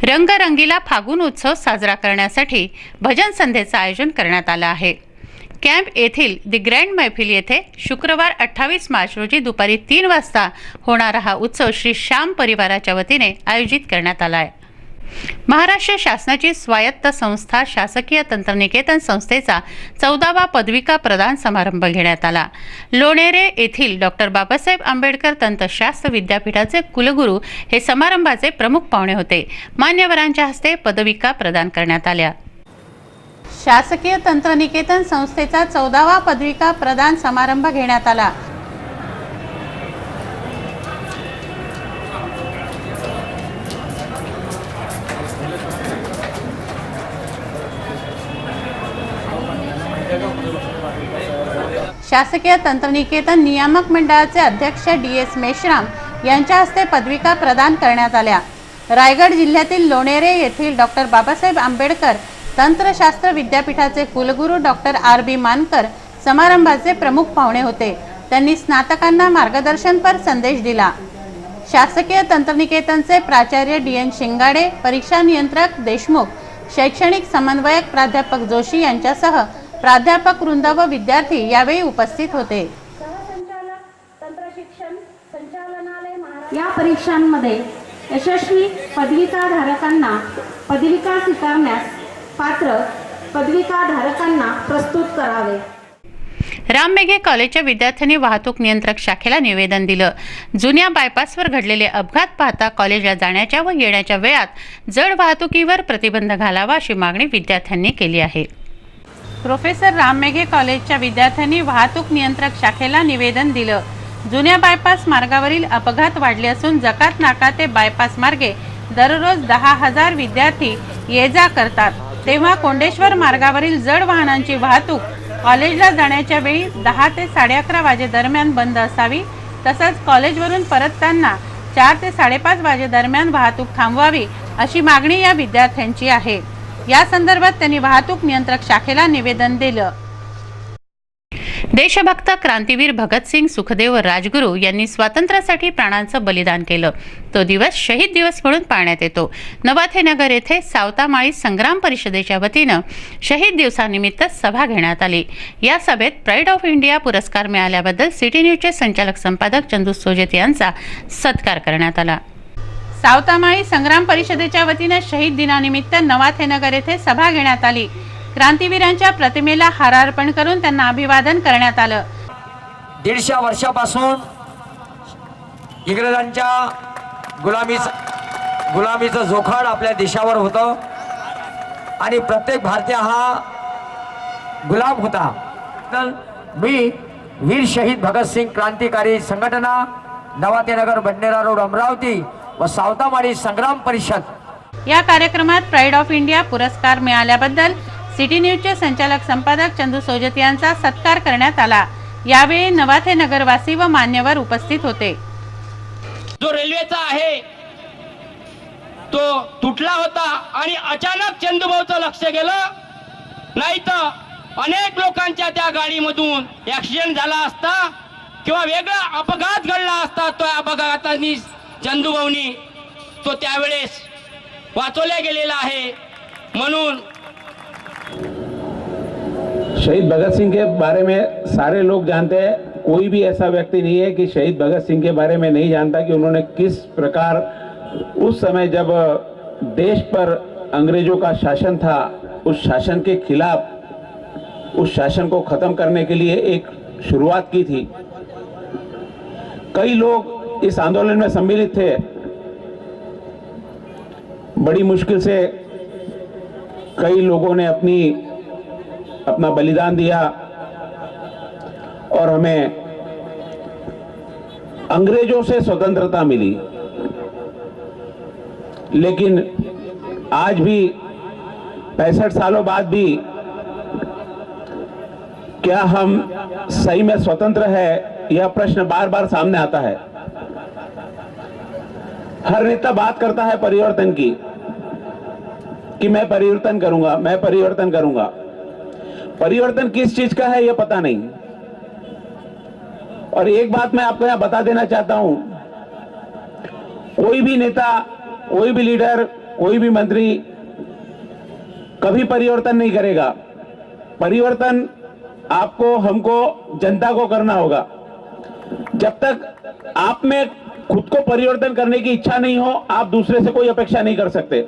रंगरंगीला फागुन उत्सव साजरा करण्यासाठी भजन संध्येचं आयोजन करण्यात आलं आहे। कॅम्प येथील दी ग्रँड मैफिल येथे शुक्रवार 28 मार्च रोजी दुपारी 3 वाजता होणारा हा उत्सव श्री श्याम परिवाराच्या वतीने आयोजित करण्यात आला आहे। महाराष्ट्र शासनाची स्वायत्त संस्था शासकीय तंत्रनिकेतन संस्थेचा 14वा पदविका प्रदान समारंभ घेण्यात आला। लोणेरे येथील डॉक्टर बाबासाहेब आंबेडकर तंत्रशास्त्र विद्यापीठाचे कुलगुरू हे समारंभाचे प्रमुख पाहुणे होते। मान्यवरांच्या हस्ते पदविका प्रदान करण्यात आल्या। शासकीय तंत्रनिकेतन संस्थेचा 14वा पदविका प्रदान समारंभ घेण्यात आला। शासकीय तंत्रनिकेतन नियामक मंडळाचे अध्यक्ष DS मेश्राम यांच्या हस्ते पदविका प्रदान करण्यात आल्या। रायगड जिल्ह्यातील लोणेरे येथील डॉक्टर बाबासाहेब आंबेडकर तंत्रशास्त्र विद्यापीठाचे कुलगुरू डॉक्टर RB मानकर समारंभाचे प्रमुख पाहुणे होते। त्यांनी स्नातकांना मार्गदर्शनपर संदेश दिला। शासकीय तंत्रनिकेतनचे प्राचार्य DN शिंगाडे, परीक्षा नियंत्रक देशमुख, शैक्षणिक समन्वयक प्राध्यापक जोशी यांच्यासह प्राध्यापक वृंद व विद्यार्थी यावेळी उपस्थित होते। या परीक्षांमध्ये यशस्वी पदविकाधारकांना पदविका स्वीकारण्यास पात्र पदविकाधारकांना प्रस्तुत करावे। राममेघे कॉलेजच्या विद्यार्थ्यांनी वाहतूक नियंत्रक शाखेला निवेदन दिलं। जुन्या बायपासवर घडलेले अपघात पाहता कॉलेजला जाण्याच्या व येण्याच्या वेळात जड वाहतुकीवर प्रतिबंध घालावा अशी मागणी विद्यार्थ्यांनी केली आहे। प्रोफेसर राममेघे कॉलेजच्या विद्यार्थ्यांनी वाहतूक नियंत्रक शाखेला निवेदन दिलं। जुन्या बायपास मार्गावरील अपघात वाढले असून जकात नाका ते बायपास मार्गे दररोज 10,000 विद्यार्थी ये-जा करतात, तेव्हा कोंडेश्वर मार्गावरील जड वाहनांची वाहतूक कॉलेजला जाण्याच्या वेळी 10 ते 11:30 वाजे दरम्यान बंद असावी। तसंच कॉलेजवरून परतताना 4 ते 5:30 वाजे दरम्यान वाहतूक थांबवावी अशी मागणी या विद्यार्थ्यांची आहे। या संदर्भात त्यांनी वाहतूक नियंत्रक शाखेला निवेदन दिलं। देशभक्त क्रांतीवीर भगतसिंग, सुखदेव व राजगुरू यांनी स्वातंत्र्यासाठी प्राणांचं बलिदान केलं। तो दिवस शहीद दिवस म्हणून पाळण्यात येतो। नवाथेनगर येथे सावतामाळी संग्राम परिषदेच्या वतीनं शहीद दिवसानिमित्त सभा घेण्यात आली। या सभेत प्राईड ऑफ इंडिया पुरस्कार मिळाल्याबद्दल सिटी न्यूजचे संचालक संपादक चंदू सोजत यांचा सत्कार करण्यात आला। सावतामाळी संग्राम परिषदेच्या वतीने शहीद दिनानिमित्त नवाथेनगर येथे सभा घेण्यात आली। क्रांतीवीरांच्या प्रतिमेला हार अर्पण करून त्यांना अभिवादन करण्यात आलं। 150 वर्षापासून इंग्रजांच्या गुलामीचं जोखड आपल्या देशावर होतं आणि प्रत्येक भारतीय हा गुलाम होता। मी वीर शहीद भगतसिंग क्रांतिकारी संघटना नवाथेनगर बंडेरा रोड अमरावती व सावतामाळी संग्राम परिषद या कार्यक्रमात प्राईड ऑफ इंडिया पुरस्कार मिळाल्याबद्दल सिटी न्यूजचे संचालक संपादक चंदू सोजत यांचा सत्कार करण्यात आला। यावेळी नवाथेनगर वासी व मान्यवर उपस्थित होते। जो रेल्वेचा आहे तो तुटला होता आणि अचानक चंदूभाऊचं लक्ष गेलं, नाही तर अनेक लोकांच्या त्या गाडीमधून ऍक्सिडेंट झाला असता किंवा वेगळा अपघात घडला असता। तो अपघातानी चंदूभाऊनी तो त्यावेळेस वाचवल्या गेलेला आहे। म्हणून शहीद भगत सिंह के बारे में सारे लोग जानते हैं। कोई भी ऐसा व्यक्ति नहीं है कि शहीद भगत सिंह के बारे में नहीं जानता कि उन्होंने किस प्रकार उस समय जब देश पर अंग्रेजों का शासन था, उस शासन के खिलाफ उस शासन को खत्म करने के लिए एक शुरुआत की थी। कई लोग इस आंदोलन में सम्मिलित थे। बड़ी मुश्किल से कई लोगों ने अपना बलिदान दिया और हमें अंग्रेजों से स्वतंत्रता मिली। लेकिन आज भी 65 सालों बाद भी क्या हम सही में स्वतंत्र है, यह प्रश्न बार बार सामने आता है। हर नेता बात करता है परिवर्तन की कि मैं परिवर्तन करूंगा, मैं परिवर्तन करूंगा। परिवर्तन किस चीज का है यह पता नहीं। और एक बात मैं आपको यहां बता देना चाहता हूं, कोई भी नेता, कोई भी लीडर, कोई भी मंत्री कभी परिवर्तन नहीं करेगा। परिवर्तन आपको, हमको, जनता को करना होगा। जब तक आप में खुद को परिवर्तन करने की इच्छा नहीं हो, आप दूसरे से कोई अपेक्षा नहीं कर सकते।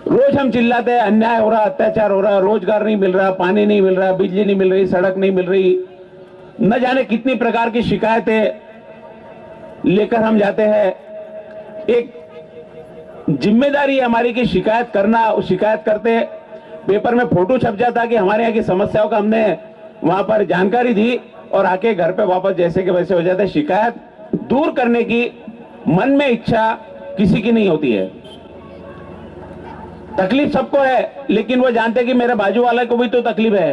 रोज हम चिल्लाते हैं अन्याय हो रहा, अत्याचार हो रहा, रोजगार नहीं मिल रहा, पानी नहीं मिल रहा, बिजली नहीं मिल रही, सड़क नहीं मिल रही, न जाने कितनी प्रकार की शिकायतें लेकर हम जाते हैं। एक जिम्मेदारी है हमारी कि शिकायत करना, शिकायत करते पेपर में फोटो छप जाता कि हमारे यहाँ की समस्याओं का हमने वहां पर जानकारी दी और आके घर पे वापस जैसे के वैसे हो जाते। शिकायत दूर करने की मन में इच्छा किसी की नहीं होती है। तकलीफ सबको है, लेकिन वो जानते हैं कि मेरे बाजू वाले को भी तो तकलीफ है,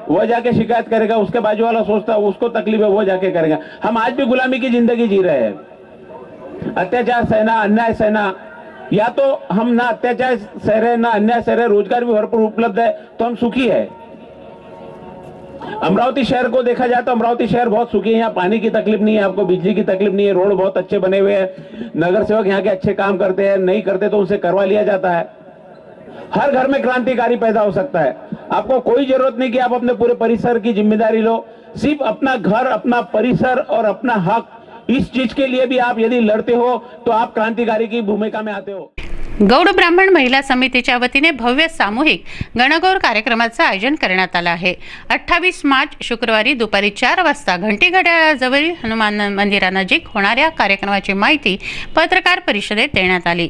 वो जाके शिकायत करेगा। उसके बाजू वाला सोचता है उसको तकलीफ है, वो जाके करेगा। हम आज भी गुलामी की जिंदगी जी रहे हैं। अत्याचार सहना, अन्याय सहना, या तो हम ना अत्याचार सह रहे ना अन्याय सह रहे, रोजगार भी भरपूर उपलब्ध है तो हम सुखी है। अमरावती शहर को देखा जाए तो अमरावती शहर बहुत सुखी है। यहाँ पानी की तकलीफ नहीं है, आपको बिजली की तकलीफ नहीं है, रोड बहुत अच्छे बने हुए हैं, नगर सेवक यहाँ के अच्छे काम करते हैं, नहीं करते तो उनसे करवा लिया जाता है। हर घर में क्रांतिकारी पैदा हो सकता है। आपको कोई जरूरत नहीं कि आप अपने पूरे परिसर की जिम्मेदारी लो। सिर्फ अपना घर, अपना परिसर और अपना हक, इस चीज के लिए भी आप यदि लड़ते हो तो आप क्रांतिकारी की भूमिका में आते हो। गौड ब्राह्मण महिला समितीच्या वतीने भव्य सामूहिक गणगौर कार्यक्रमाचं आयोजन करण्यात आलं आहे। 28 मार्च शुक्रवारी दुपारी 4 वाजता घंटी घड्याळाजवळील हनुमान मंदिरानजीक होणाऱ्या कार्यक्रमाची माहिती पत्रकार परिषदेत देण्यात आली।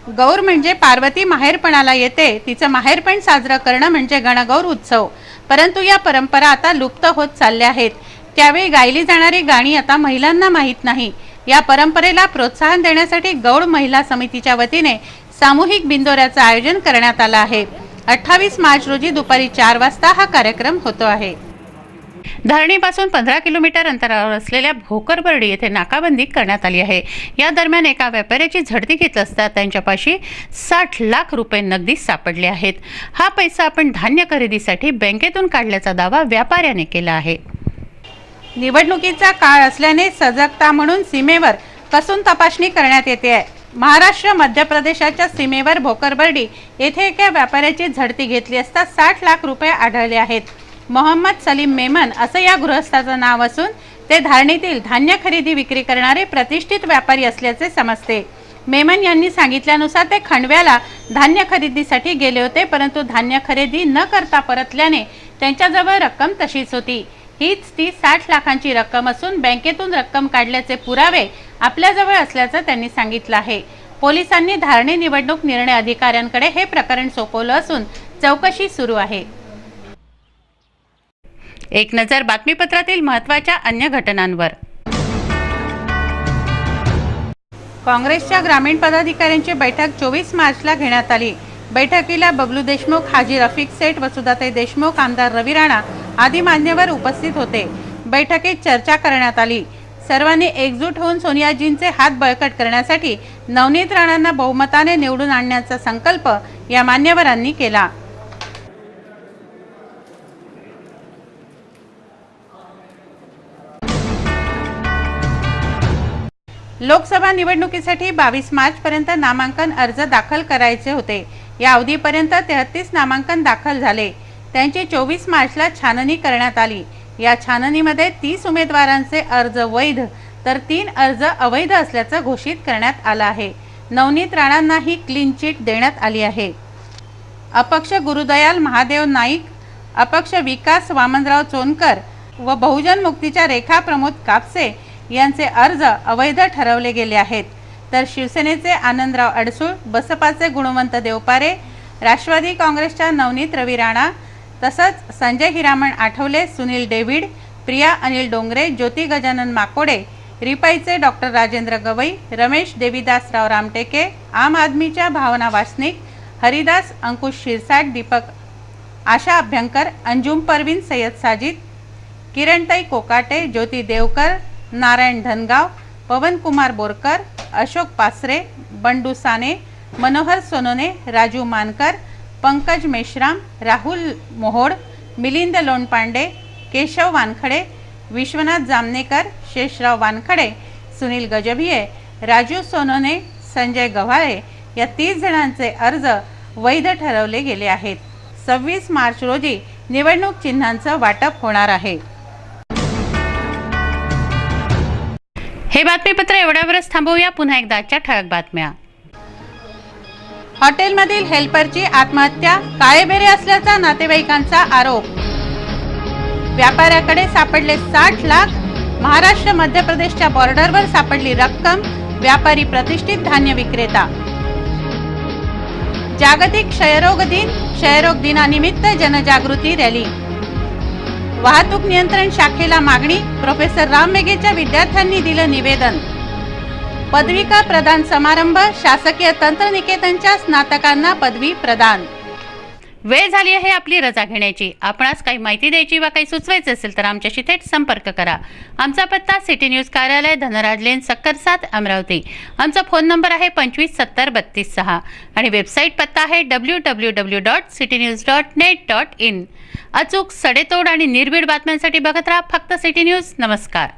गौर म्हणजे पार्वती माहेरपणाला येते, तिचं माहेरपण साजरं करणं म्हणजे गणगौर उत्सव। परंतु या परंपरा आता लुप्त होत चालल्या आहेत। त्यावेळी गायली जाणारी गाणी आता महिलांना माहीत नाही। या परंपरेला प्रोत्साहन देण्यासाठी गौड महिला समितीच्या वतीने सामूहिक बिंदोऱ्याचं आयोजन करण्यात आलं आहे। 28 मार्च रोजी दुपारी 4 वाजता हा कार्यक्रम होतो आहे। धरणीपासून 15 किलोमीटर अंतरावर असलेल्या भोकरबर्डी येथे नाकाबंदी करण्यात आली आहे। या दरम्यान एका व्यापाऱ्याची झडती घेत असता त्यांच्यापाशी 60 लाख रुपये नगदी सापडले आहेत। हा पैसा आपण धान्य खरेदीसाठी बँकेतून काढल्याचा दावा व्यापाऱ्याने केला आहे। निवडणुकीचा काळ असल्याने सजगता म्हणून सीमेवर कसून तपासणी करण्यात येते आहे। महाराष्ट्र मध्य प्रदेशाच्या सीमेवर भोकरबर्डी येथे एका व्यापाऱ्याची झडती घेतली असता 60 लाख रुपये आढळले आहेत। मोहम्मद सलीम मेमन असं या गृहस्थाचं नाव असून ते धारणीतील धान्य खरेदी विक्री करणारे प्रतिष्ठित व्यापारी असल्याचे समजते। मेमन यांनी सांगितल्यानुसार ते खंडव्याला धान्य खरेदीसाठी गेले होते, परंतु धान्य खरेदी न करता परतल्याने त्यांच्याजवळ रक्कम तशीच होती। हीच ती 60 लाखांची रक्कम असून बँकेतून रक्कम काढल्याचे पुरावे आपल्याजवळ असल्याचं त्यांनी सांगितलं आहे। पोलिसांनी धारणी निवडणूक निर्णय अधिकाऱ्यांकडे हे प्रकरण सोपवलं असून चौकशी सुरू आहे। एक नजर बातमीपत्रातील महत्त्वाच्या अन्य घटनांवर। काँग्रेसच्या ग्रामीण पदाधिकाऱ्यांची बैठक 24 मार्चला घेण्यात आली। बैठकीला बबलू देशमुख, हाजी रफिक सेठ, वसुधाताई देशमुख, आमदार रवी राणा आदी मान्यवर उपस्थित होते। बैठकीत चर्चा करण्यात आली। सर्वांनी एकजूट होऊन सोनियाजींचे हात बळकट करण्यासाठी नवनीत राणांना बहुमताने निवडून आणण्याचा संकल्प या मान्यवरांनी केला। लोकसभा निवडणुकीसाठी 22 मार्च पर्यंत नामांकन अर्ज दाखल करायचे होते। या अवधीपर्यंत 33 नामांकन दाखल झाले। त्यांची 24 मार्चला छाननी करण्यात आली। या छाननीमध्ये 30 उमेदवारांचे अर्ज वैध तर 3 अर्ज अवैध असल्याचं घोषित करण्यात आलं आहे। नवनीत राणांनाही क्लीन चिट देण्यात आली आहे। अपक्ष गुरुदयाल महादेव नाईक, अपक्ष विकास वामनराव चोनकर व बहुजन मुक्तीच्या रेखा प्रमोद कापसे यांचे अर्ज अवैध ठरवले गेले आहेत। तर शिवसेनेचे आनंदराव अडसूळ, बसपाचे गुणवंत देवपारे, राष्ट्रवादी काँग्रेसच्या नवनीत रवी राणा तसंच संजय हिरामण आठवले, सुनील डेव्हिड, प्रिया अनिल डोंगरे, ज्योती गजानन माकोडे, रिपाईचे डॉक्टर राजेंद्र गवई, रमेश देवीदासराव रामटेके, आम आदमीच्या भावना वासनिक, हरिदास अंकुश शिरसाट, दीपक आशा अभ्यंकर, अंजुम परवीन सय्यद साजिद, किरणताई कोकाटे, ज्योती देवकर, नारायण धनगाव, पवन कुमार बोरकर, अशोक पासरे, बंडू साने, मनोहर सोनोने, राजू मानकर, पंकज मेश्राम, राहुल मोहोड, मिलिंद लोणपांडे, केशव वानखडे, विश्वनाथ जामनेकर, शेषराव वानखडे, सुनील गजभिये, राजू सोनोने, संजय गव्हाळे या 30 जणांचे अर्ज वैध ठरवले गेले आहेत. 26 मार्च रोजी निवडणूक चिन्हांचं वाटप होणार आहे. हे बातमीपत्र एवढ्यावरच थांबवूया. पुन्हा एकदा आजच्या ठळक बातम्या. हॉटेलमधील हेल्परची आत्महत्या, काळेबेरे असल्याचा नातेवाईकांचा आरोप. व्यापाऱ्याकडे सापडले 60 लाख. महाराष्ट्र मध्य प्रदेशच्या बॉर्डरवर सापडली रक्कम. व्यापारी प्रतिष्ठित धान्य विक्रेता. जागतिक क्षयरोग दिन, क्षयरोग दिनानिमित्त जनजागृती रॅली. वाहतूक नियंत्रण शाखेला मागणी, प्रोफेसर राम मेघेच्या विद्यार्थ्यांनी दिलं निवेदन. पदविका प्रदान समारंभ, शासकीय तंत्रनिकेतनच्या स्नातकांना पदवी प्रदान. वेळ झाली आहे आपली रजा घेण्याची. आपणास काही माहिती द्यायची वा काही सुचवायचे असेल तर आमच्याशी थेट संपर्क करा. आमचा पत्ता सिटी न्यूज कार्यालय, धनराज लेन, सक्कर 7, अमरावती. आमचा फोन नंबर आहे 25703236 आणि वेबसाईट पत्ता आहे www.citynews.net.in. अचूक, सडेतोड आणि निर्भीड बातम्यांसाठी बघत राहा फक्त सिटी न्यूज. नमस्कार.